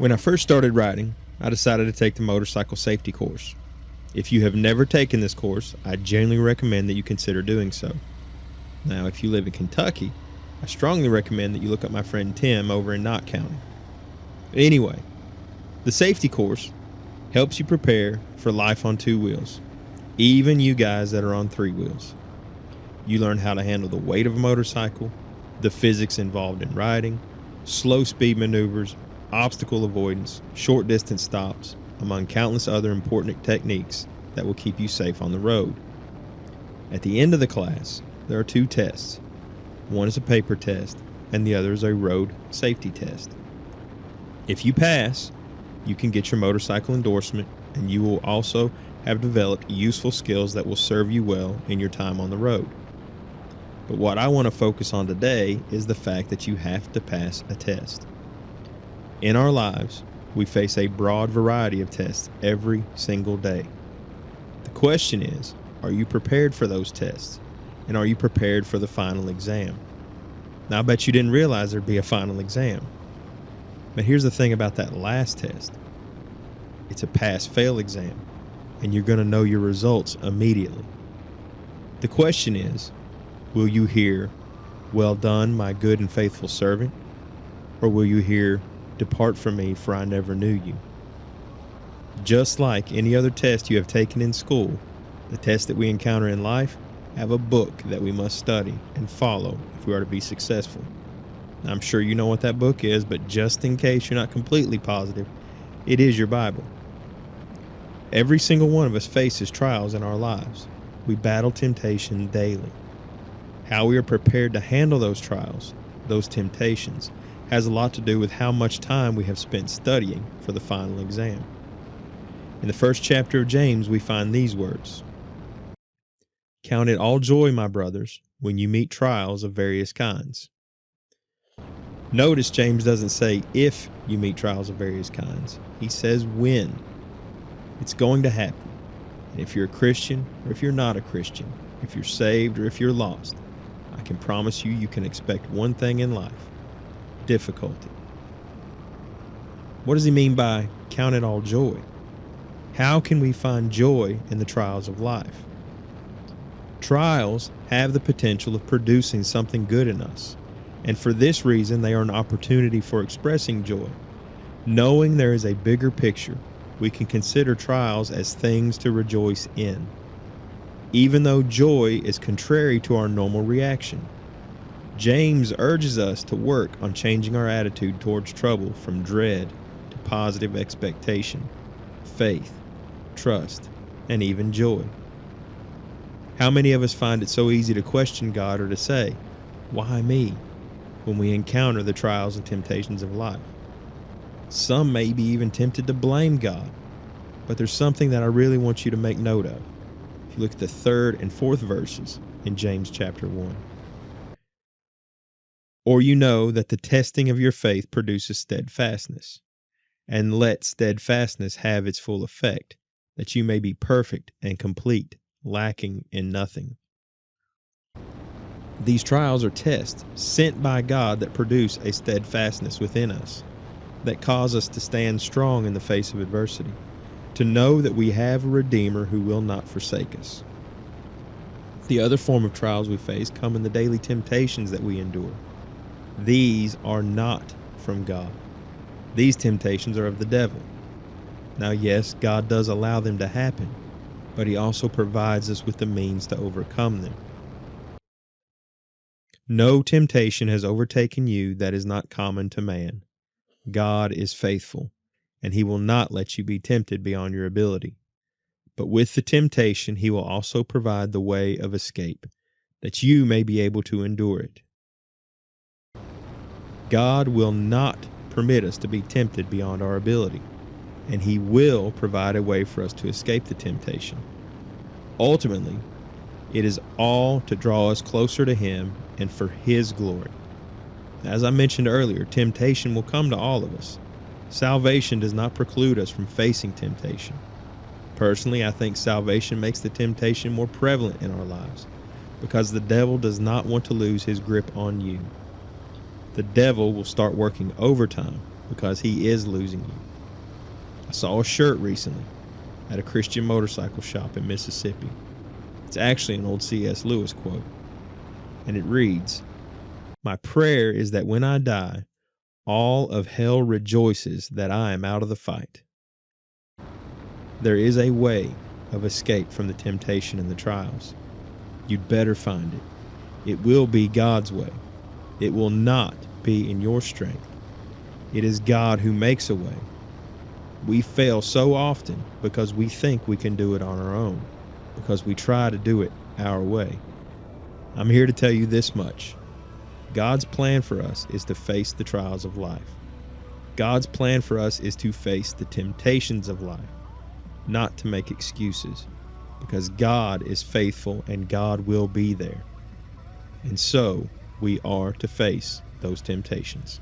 When I first started riding, I decided to take the motorcycle safety course. If you have never taken this course, I genuinely recommend that you consider doing so. Now, if you live in Kentucky, I strongly recommend that you look up my friend Tim over in Knott County. Anyway, the safety course helps you prepare for life on two wheels, even you guys that are on three wheels. You learn how to handle the weight of a motorcycle, the physics involved in riding, slow speed maneuvers, obstacle avoidance, short distance stops, among countless other important techniques that will keep you safe on the road. At the end of the class, there are two tests. One is a paper test, and the other is a road safety test. If you pass, you can get your motorcycle endorsement, and you will also have developed useful skills that will serve you well in your time on the road. But what I want to focus on today is the fact that you have to pass a test. In our lives, we face a broad variety of tests every single day. The question is, are you prepared for those tests? And are you prepared for the final exam? Now, I bet you didn't realize there'd be a final exam. But here's the thing about that last test. It's a pass-fail exam, and you're going to know your results immediately. The question is, will you hear, "Well done, my good and faithful servant," or will you hear, "Depart from me, for I never knew you"? Just like any other test you have taken in school, the tests that we encounter in life have a book that we must study and follow if we are to be successful. I'm sure you know what that book is, but just in case you're not completely positive, it is your Bible. Every single one of us faces trials in our lives. We battle temptation daily. How we are prepared to handle those trials, those temptations, has a lot to do with how much time we have spent studying for the final exam. In the first chapter of James, we find these words: "Count it all joy, my brothers, when you meet trials of various kinds." Notice James doesn't say if you meet trials of various kinds. He says when. It's going to happen. And if you're a Christian or if you're not a Christian, if you're saved or if you're lost, I can promise you can expect one thing in life: difficulty. What does he mean by count it all joy? How can we find joy in the trials of life? Trials have the potential of producing something good in us, and for this reason they are an opportunity for expressing joy. Knowing there is a bigger picture, we can consider trials as things to rejoice in, even though joy is contrary to our normal reaction. James urges us to work on changing our attitude towards trouble from dread to positive expectation, faith, trust, and even joy. How many of us find it so easy to question God or to say, "Why me?" when we encounter the trials and temptations of life? Some may be even tempted to blame God, but there's something that I really want you to make note of. If you look at the 3rd and 4th verses in James chapter 1. "Or you know that the testing of your faith produces steadfastness. And let steadfastness have its full effect, that you may be perfect and complete, lacking in nothing." These trials are tests sent by God that produce a steadfastness within us, that cause us to stand strong in the face of adversity, to know that we have a Redeemer who will not forsake us. The other form of trials we face come in the daily temptations that we endure. These are not from God. These temptations are of the devil. Now, yes, God does allow them to happen, but he also provides us with the means to overcome them. No temptation has overtaken you that is not common to man. God is faithful, and he will not let you be tempted beyond your ability. But with the temptation, he will also provide the way of escape, that you may be able to endure it. God will not permit us to be tempted beyond our ability, and he will provide a way for us to escape the temptation. Ultimately, it is all to draw us closer to him and for his glory. As I mentioned earlier, temptation will come to all of us. Salvation does not preclude us from facing temptation. Personally, I think salvation makes the temptation more prevalent in our lives, because the devil does not want to lose his grip on you. The devil will start working overtime because he is losing you. I saw a shirt recently at a Christian motorcycle shop in Mississippi. It's actually an old C.S. Lewis quote, and it reads, "My prayer is that when I die, all of hell rejoices that I am out of the fight." There is a way of escape from the temptation and the trials. You'd better find it. It will be God's way. It will not be in your strength. It is God who makes a way. We fail so often because we think we can do it on our own, because we try to do it our way. I'm here to tell you this much. God's plan for us is to face the trials of life. God's plan for us is to face the temptations of life, not to make excuses, because God is faithful and God will be there. And so we are to face those temptations.